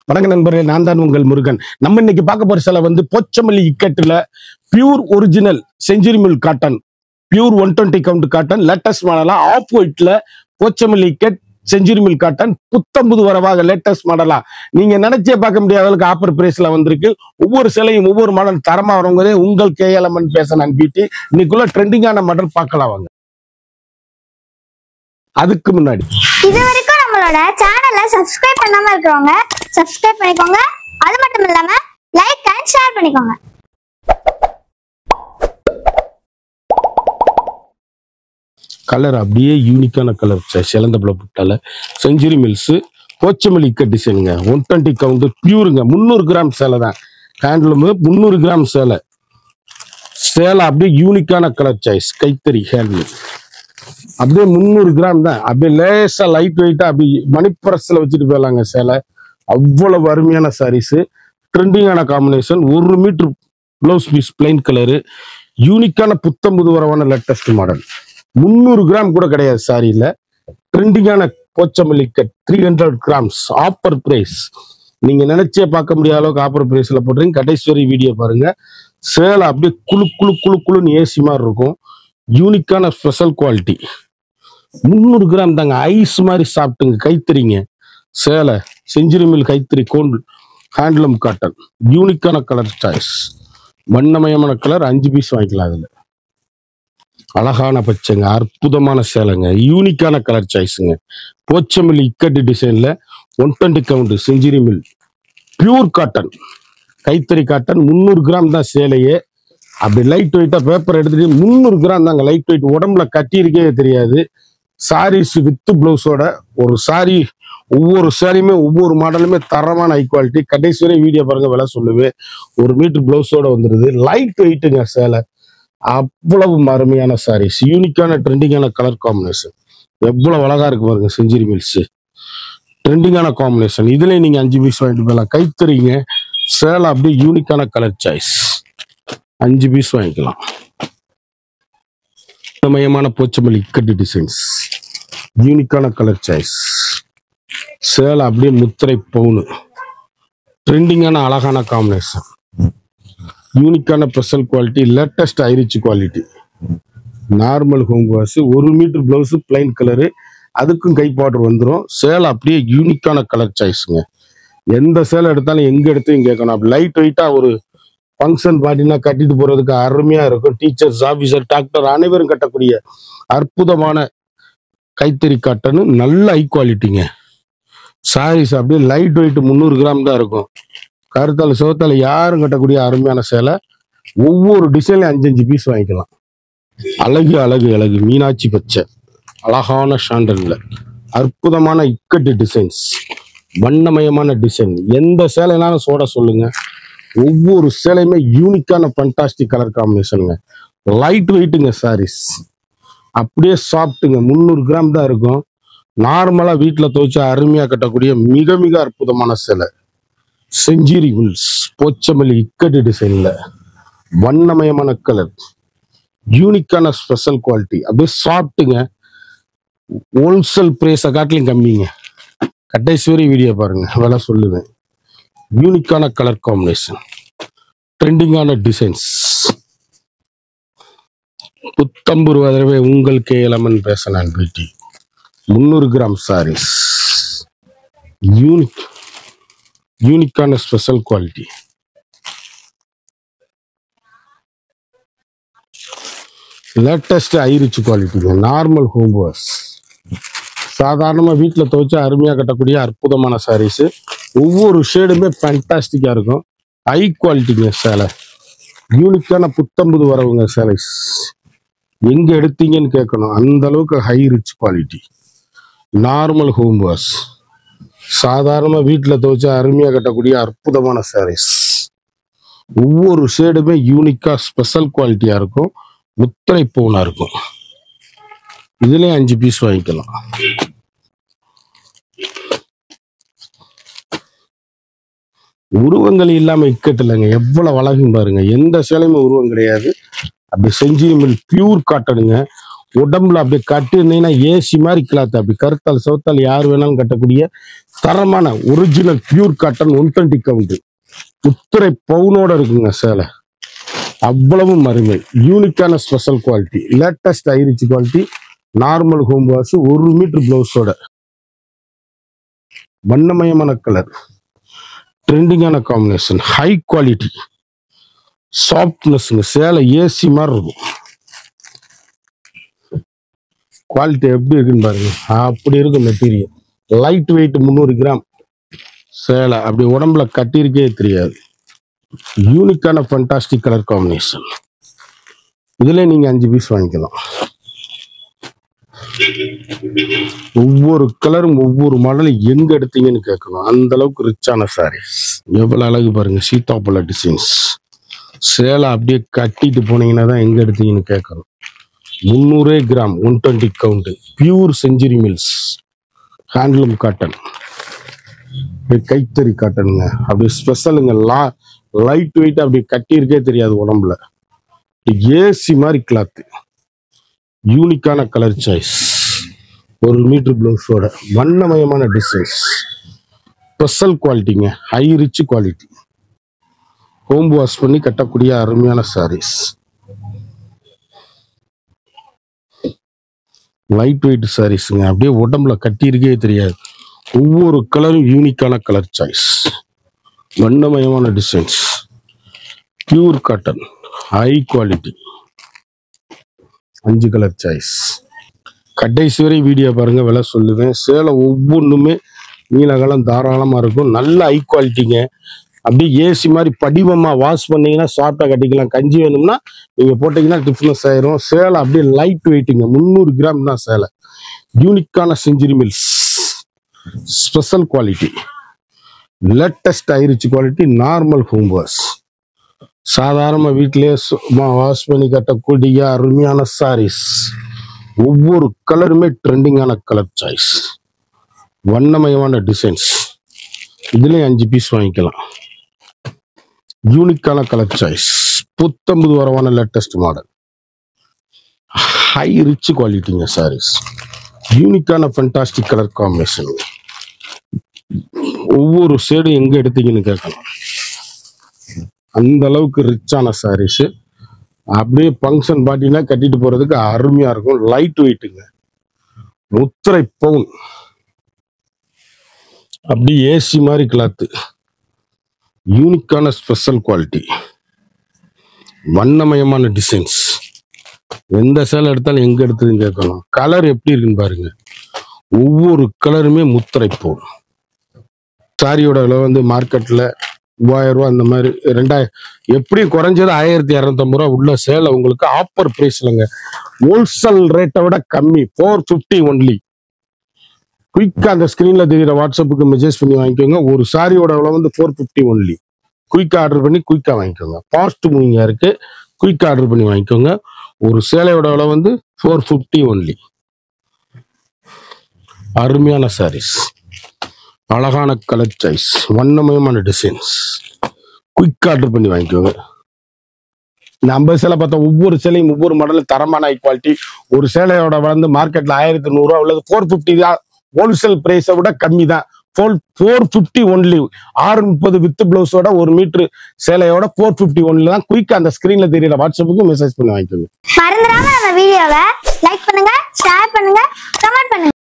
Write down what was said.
வணக்க நண்பர்களே, நான் தான் உங்கள் முருகன். நம்ம இன்னைக்கு பார்க்க போற சேலை வந்து போச்சமல்லி இக்கட்டுல pure original century mill cotton, pure 120 count cotton, latest மாடலா ஆஃப் ஒயிட்ல Pochampally ikat century mill cotton புத்தம்புது வரவாக லேட்டஸ்ட் மாடலா நீங்க நினைச்சே பார்க்க முடியாத அளவுக்கு ஆஃபர் பிரைஸ்ல வந்திருக்கு. ஒவ்வொரு சிலையும் ஒவ்வொரு மாடல் தரமா வரவங்க உங்கள் கேஎல்எம்என் பேச நான் பிடி. இன்னைக்குள்ள ட்ரெண்டிங்கான மாடல் பார்க்கலாம் வாங்க. அதுக்கு முன்னாடி இது வரைக்கும் நம்மளோட சேனலை சப்ஸ்கிரைப் பண்ணாம இருக்கவங்க சப்ஸ்கிரைப் பண்ணிக்கோங்க. அது மட்டும் இல்லாம லைக் அண்ட் ஷேர் பண்ணிக்கோங்க. கலர் அப்படியே யூனிக்கான கலர் சிலந்த புட்டால செஞ்சுரி மில்ஸ் போச்சமல்லி இக்கட் டிசைனுங்க. 120 கவுண்ட் பியூருங்க. 300 கிராம் சேலை தான். ஹேண்ட்லூம் 300 கிராம் சேலை. சேலை அப்படியே யூனிக்கான கலர் சாய்ஸ், கைத்தறி ஹேண்ட்லூம். அப்படியே 300 கிராம் தான். அப்படியே லேசா லைட் வெயிட்டா அப்படி மணிப்பரஸ்ல வச்சுட்டு போயிடலாங்க சேலை. அவ்வளவு அருமையான சாரீஸ், ட்ரெண்டிங்கான combination. 1 metre blouse piece plain colour, யூனிக்கான புத்தம்புது வரவான லேட்டஸ்ட் மாடல். 300 கிராம் கூட கிடையாது சாரியில. ட்ரெண்டிங்கான Pochampally cut 300 grams offer price. நீங்க நினைச்சே பார்க்க முடியாத அளவுக்கு ஆஃபர் பிரைஸ்ல போடுறீங்க. கடைசி வரை வீடியோ பாருங்க. சேலை அப்படியே குழு குழு குழு குழுன்னு ஏசி மாதிரி இருக்கும். யூனிக்கான ஸ்பெஷல் குவாலிட்டி. 300 கிராம் தாங்க. ஐஸ் மாதிரி சாப்பிட்டுங்க. கைத்தறிங்க சேலை, செஞ்சுரி மில் கைத்தறி கோண்டு ஹேண்ட்லூம் காட்டன். யூனிக்கான கலர் சாய்ஸ், வண்ணமயமான கலர். 5 பீஸ் வாங்கிக்கலாம். அதுல அழகான பச்சைங்க, அற்புதமான சேலைங்க, யூனிக்கான கலர் சாய்ஸுங்க. போச்சமல்லி இக்கட்டு டிசைன்ல 120 count century mill pure cotton, கைத்தறி காட்டன். 300 கிராம் தான் சேலையே. அப்படி லைட் வெயிட்டா பேப்பர் எடுத்துட்டு 300 கிராம் தாங்க. லைட் வெயிட், உடம்புல கட்டியிருக்கே தெரியாது. சாரீஸ் வித் பிளவுஸோட ஒரு சாரி. ஒவ்வொரு சாரியுமே ஒவ்வொரு மாடலுமே தரமான ஹை குவாலிட்டி. கடைசி வரை வீடியோ பாருங்க, விலை சொல்லுவேன். 1 மீட்டர் பிளவுஸோட வந்துருது. லைட் வெயிட்டுங்க சேலை. அவ்வளவு அருமையான சாரீஸ், யூனிக்கான ட்ரெண்டிங்கான கலர் காம்பினேஷன். எவ்வளவு அழகா இருக்கு பாருங்க. செஞ்சுரி மில்ஸ் ட்ரெண்டிங்கான காம்பினேஷன். இதுல நீங்க 5 பீஸ் வாங்கிட்டு போயிடலாம். கைத்தறிங்க சேலை, அப்படியே யூனிக்கான கலர் சாய்ஸ். 5 பீஸ் வாங்கிக்கலாம். மயமான போச்சமல்லி இக்கட்டு டிசைன்ஸ், யூனிக்கான கலர் சாய்ஸ். சேலை அப்படியே முத்திரை பவுனு, ட்ரெண்டிங்கான அழகான காம்பினேஷன். யூனிக்கான special quality, latest ஐரிச் quality. Normal home wash. 1 metre blouse plain colour, அதுக்கும் கை பார்டர் வந்துடும். சேலை அப்படியே யூனிக்கான கலர் சாய்ஸுங்க. எந்த சேலை எடுத்தாலும் எங்க எடுத்து கேட்கணும். அப்படி லைட் வெயிட்டா ஒரு ஃபங்க்ஷன் பார்ட்டினா கட்டிட்டு போறதுக்கு அருமையா இருக்கும். டீச்சர்ஸ், ஆபீசர், டாக்டர் அனைவரும் கட்டக்கூடிய அற்புதமான கைத்தறி காட்டனு. நல்ல ஹை குவாலிட்டிங்க. சாரீஸ் அப்படியே லைட் வெயிட் 300 கிராம் தான் இருக்கும். கருத்தால சோத்தால யாரும் கட்டக்கூடிய அருமையான சேலை. ஒவ்வொரு டிசைன்லயும் 5 பீஸ் வாங்கிக்கலாம். அழகு அழகு அழகு மீனாட்சி பச்சை, அழகான ஷாண்டல்ல அற்புதமான இக்கட்டு டிசைன்ஸ், வண்ணமயமான டிசைன். எந்த சேலைனாலும் சோட சொல்லுங்க. ஒவ்வொரு சேலையுமே யூனிக்கான ஃபண்டாஸ்டிக் கலர் காம்பினேஷனுங்க. லைட் வெயிட்டுங்க சாரீஸ். அப்படியே சாப்பிட்டுங்க. 300 கிராம் தான் இருக்கும். நார்மலா வீட்டில் துவைச்சா அருமையா கட்டக்கூடிய மிக மிக அற்புதமான சேலை. செஞ்சுரி மில்ஸ் போச்சமல்லி இக்கட்டு டிசைன்ல வண்ணமயமான கலர், யூனிக்கான ஸ்பெஷல் குவாலிட்டி. அப்படியே சாப்பிட்டுங்க. ஹோல்சேல் பிரைஸை காட்டிலும் கம்மிங்க. கடைசி வரை வீடியோ பாருங்க, விலை சொல்லுவேன். யூனிக்கான கலர் காம்பினேஷன், ட்ரெண்டிங்கான டிசைன்ஸ். புத்தம்பூர் வதரவே உங்கள் கேஎல்எம்என் பேச நான் பிடி. 300 கிராம் சாரீஸ், யூனிக்கான ஸ்பெஷல் குவாலிட்டி. லேட்டஸ்ட் ஐரிச் குவாலிட்டிங்க. Normal home wash. சாதாரணமா வீட்டில் துவைச்சா அருமையா கட்டக்கூடிய அற்புதமான சாரீஸ். ஒவ்வொரு ஷேடுமே ஃபேண்டாஸ்டிக்கா இருக்கும். ஹை குவாலிட்டிங்க சேலை. யூனிக்கான புத்தம்புது வரவுங்க சேலைஸ். எங்க எடுத்தீங்கன்னு கேட்கணும். அந்த அளவுக்கு high rich quality. Normal home wash. சாதாரண வீட்டில் துவைச்சா அருமையா கட்டக்கூடிய அற்புதமான சாரீஸ். ஒவ்வொரு ஷேடுமே யூனிக்கா ஸ்பெஷல் குவாலிட்டியா இருக்கும். முத்திரை பூனா இருக்கும். இதுலயும் 5 பீஸ் வாங்கிக்கலாம். உருவங்கள் இல்லாம இக்கட்டு இல்லைங்க. எவ்வளவு அழகும் பாருங்க. எந்த சேலையுமே உருவம் கிடையாது. அப்படி செஞ்சுரி மில் பியூர் காட்டனுங்க. உடம்புல அப்படியே கட்டிருந்தீங்கன்னா ஏசி மாதிரி கிளாத், அப்படி கருத்தால் சவுத்தால் யார் வேணாலும் கட்டக்கூடிய தரமான ஒரிஜினல் பியூர் காட்டன் 120 கவுண்ட் உத்திரை பவுனோட இருக்குங்க சேலை. அவ்வளவு அருமை, யூனிக்கான special quality, latest ஐரிச் quality, normal home wash, 1 metre பிளவுஸோட, வண்ணமயமான கலர், ட்ரெண்டிங்கான காம்பினேஷன், ஹை குவாலிட்டி, சாஃப்ட்னஸ்ங்க. சேலை ஏசி மாதிரி இருக்கும். குவாலிட்டி எப்படி இருக்குன்னு பாருங்க, அப்படி இருக்கும் மெட்டீரியல். லைட் வெயிட் 300 கிராம் சேலை, அப்படி உடம்புல கட்டியிருக்கே தெரியாது. யூனிக்கான ஃபண்டாஸ்டிக் கலர் காம்பினேஷன். இதுல நீங்க 5 பீஸ் வாங்கிக்கலாம். ஒவ்வொரு கலரும் ஒவ்வொரு மாடலும் எங்க எடுத்தீங்கன்னு கேட்கணும், அந்த அளவுக்கு ரிச்சான சாரீஸ். எவ்வளவு அழகு பாருங்க, சீதாப்பழ டிசைன்ஸ். சேலை அப்படியே கட்டிட்டு போனீங்கன்னா தான் எங்க எடுத்தீங்கன்னு கேட்கணும். 300 gram 120 count pure century mills handloom cotton, கைத்தறி காட்டனுங்க. அப்படி ஸ்பெஷலுங்க, லைட் வெயிட், அப்படி கட்டியிருக்கே தெரியாது உடம்புல. ஏசி மாதிரி கிளாத், யூனிக்கான கலர் சாய்ஸ், 1 மீட்டர் பிளவுஸோட, வண்ணமயமான டிசைன்ஸ், ஸ்பெஷல் குவாலிட்டிங்க, high rich quality. Home wash பண்ணி கட்டக்கூடிய அருமையான சாரீஸ். லைட் வெயிட் சாரீஸுங்க, அப்படியே உடம்புல கட்டியிருக்கே தெரியாது. ஒவ்வொரு கலரும் யூனிக்கான கலர் சாய்ஸ், வண்ணமயமான designs, pure cotton, high quality. 5 colour choice. கடைசி வரை வீடியோ பாருங்க, விலை சொல்லுவேன். சேலை ஒவ்வொன்றுமே நீலகாலம் தாராளமா இருக்கும். நல்ல ஹை குவாலிட்டிங்க. அப்படியே ஏசி மாதிரி படிவமா வாஷ் பண்ணீங்கன்னா சாஃப்டா கட்டிக்கலாம். கஞ்சி வேணும்னா நீங்க போட்டீங்கன்னா டிஃப்ரென்ஸ் ஆயிரும். சேலை அப்படியே லைட் வெயிட்டுங்க, 300 கிராம் தான் சேலை. யூனிக்கான century mills special quality, latest ஐரிச் quality, normal home wash. சாதாரண வீட்டிலே வாஷ் பண்ணி கட்டக்கூடிய அருமையான சாரீஸ். ஒவ்வொரு கலருமே ட்ரெண்டிங்கான கலர் சாய்ஸ், வண்ணமயமான டிசைன்ஸ். இதுலயும் 5 பீஸ் வாங்கிக்கலாம். யூனிக்கான கலர் சாய்ஸ், புத்தம்பது வரவான லேட்டஸ்ட் மாடல், ஹை ரிச் குவாலிட்டிங்க சாரீஸ். யூனிக்கான ஃபண்டாஸ்டிக் கலர் காம்பினேஷன். ஒவ்வொரு ஷேடும் எங்க எடுத்தீங்கன்னு கேட்கலாம், அந்த அளவுக்கு ரிச்சான சாரீஸ். அப்படியே ஃபங்க்ஷன் பார்ட்டினா கட்டிட்டு போறதுக்கு அருமையா இருக்கும். லைட் வெயிட்டுங்க, முத்திரை பவுன், அப்படி ஏசி மாதிரி கிளாத்து, யூனிக்கான ஸ்பெஷல் குவாலிட்டி, வண்ணமயமான டிசைன்ஸ். எந்த சேலை எடுத்தாலும் எங்க எடுத்ததுன்னு கேட்கணும். கலர் எப்படி இருக்குன்னு பாருங்க, ஒவ்வொரு கலருமே முத்திரை பவுன். சாரியோட விலை வந்து மார்க்கெட்ல 3000 ரூபா, அந்த மாதிரி 2000, எப்படி குறைஞ்சது 1250 ரூபா உள்ள சேலை உங்களுக்கு ஆஃபர் பிரைஸ்லங்க. ஹோல்சேல் ரேட்டை விட கம்மி, 450 ஒன்லி. குயிக்கா அந்த ஸ்கிரீன்ல தெரியுற வாட்ஸ்அப்புக்கு மெசேஜ் பண்ணி வாங்கிக்கோங்க. ஒரு சாரியோட விலை வந்து 450 ஒன்லி. குயிக்கா ஆர்டர் பண்ணி குயிக்கா வாங்கிக்கோங்க. ஃபாஸ்ட் மூவிங்கா இருக்கு, குயிக்கா ஆர்டர் பண்ணி வாங்கிக்கோங்க. ஒரு சேலையோட விலை வந்து 450 ஒன்லி. அருமையான சாரீஸ், அழகான கலர் சாய்ஸ், வண்ணமயமான டிசைன்ஸ். குயிக் ஆர்டர் பண்ணி வாங்கிக்கோங்க. இந்த 50 சேலை பார்த்தா ஒவ்வொரு சேலையும் ஒவ்வொரு மாடலும் தரமான ஹை குவாலிட்டி. ஒரு சேலையோட வந்து மார்க்கெட்ல 1100 ரூபா உள்ளது 450 தான். ஹோல்சேல் பிரைஸை விட கம்மி தான். 450 ஒன்லி. 630 வித் பிளவுஸோட 1 மீட்டர் சேலையோட 450 ஒன்லி தான். குயிக்கா அந்த ஸ்கிரீன்ல தெரியல வாட்ஸ்அப்புக்கு மெசேஜ் பண்ணி வாங்கிக்கோங்க. மறந்துடாம நம்ம வீடியோவை லைக் பண்ணுங்க, ஷேர் பண்ணுங்க, கமெண்ட் பண்ணுங்க.